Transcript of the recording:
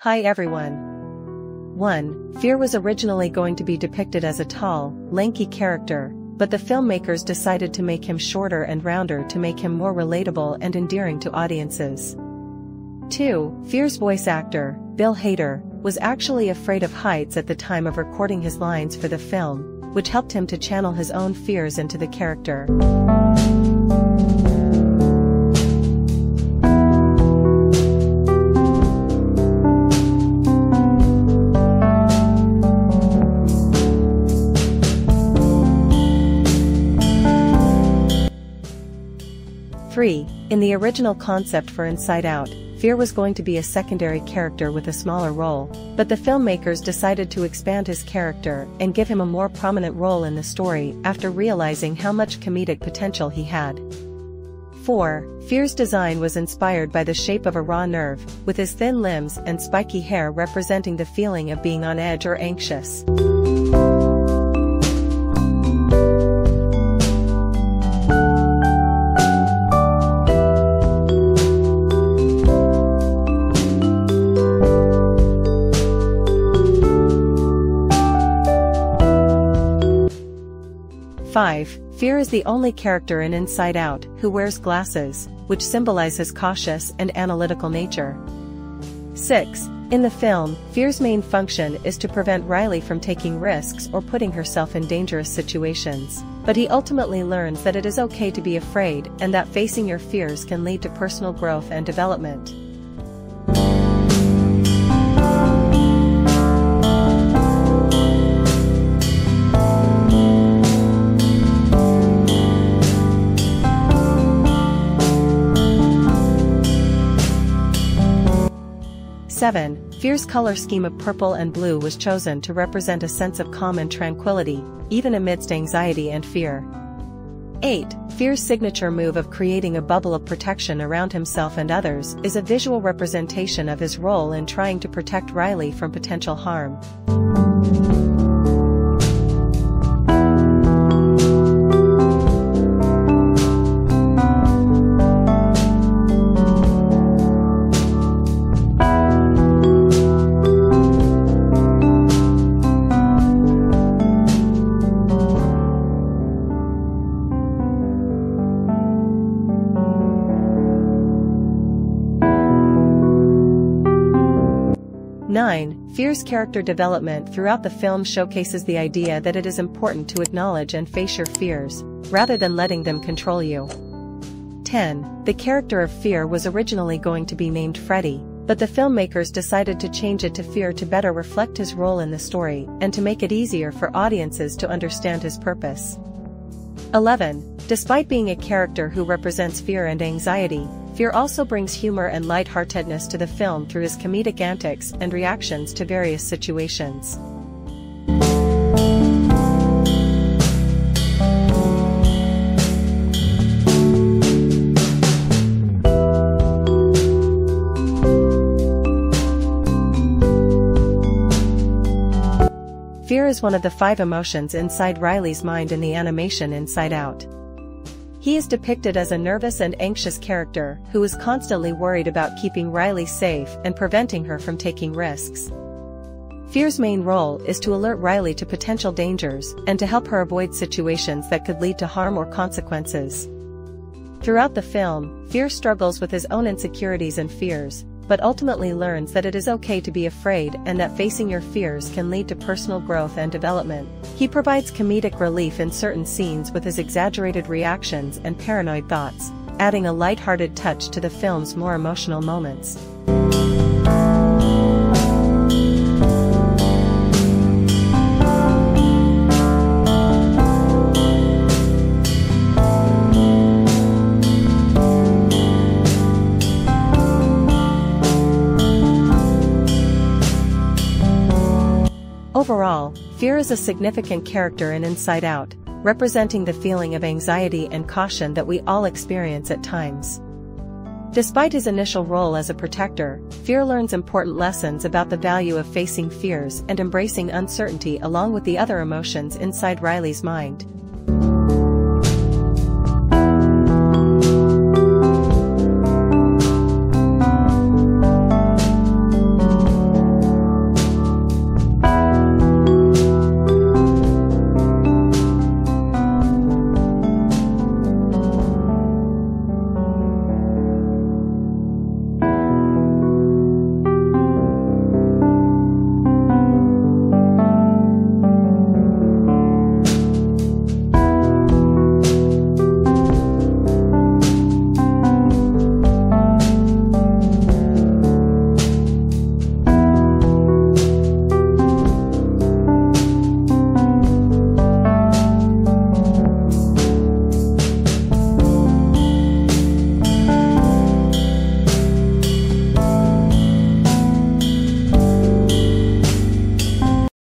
Hi everyone. 1. Fear was originally going to be depicted as a tall, lanky character, but the filmmakers decided to make him shorter and rounder to make him more relatable and endearing to audiences. 2. Fear's voice actor, Bill Hader, was actually afraid of heights at the time of recording his lines for the film, which helped him to channel his own fears into the character. In the original concept for Inside Out, Fear was going to be a secondary character with a smaller role, but the filmmakers decided to expand his character and give him a more prominent role in the story after realizing how much comedic potential he had. 4. Fear's design was inspired by the shape of a raw nerve, with his thin limbs and spiky hair representing the feeling of being on edge or anxious. 5. Fear is the only character in Inside Out who wears glasses, which symbolize his cautious and analytical nature. 6. In the film, Fear's main function is to prevent Riley from taking risks or putting herself in dangerous situations, but he ultimately learns that it is okay to be afraid and that facing your fears can lead to personal growth and development. Fear's color scheme of purple and blue was chosen to represent a sense of calm and tranquility, even amidst anxiety and fear. 8. Fear's signature move of creating a bubble of protection around himself and others is a visual representation of his role in trying to protect Riley from potential harm. Fear's character development throughout the film showcases the idea that it is important to acknowledge and face your fears, rather than letting them control you. 10. The character of Fear was originally going to be named Freddy, but the filmmakers decided to change it to Fear to better reflect his role in the story and to make it easier for audiences to understand his purpose. 11. Despite being a character who represents fear and anxiety, Fear also brings humor and lightheartedness to the film through his comedic antics and reactions to various situations. Fear is one of the 5 emotions inside Riley's mind in the animation Inside Out. He is depicted as a nervous and anxious character who is constantly worried about keeping Riley safe and preventing her from taking risks. Fear's main role is to alert Riley to potential dangers and to help her avoid situations that could lead to harm or consequences. Throughout the film, Fear struggles with his own insecurities and fears, but ultimately learns that it is okay to be afraid and that facing your fears can lead to personal growth and development. He provides comedic relief in certain scenes with his exaggerated reactions and paranoid thoughts, adding a lighthearted touch to the film's more emotional moments. Overall, Fear is a significant character in Inside Out, representing the feeling of anxiety and caution that we all experience at times. Despite his initial role as a protector, Fear learns important lessons about the value of facing fears and embracing uncertainty along with the other emotions inside Riley's mind.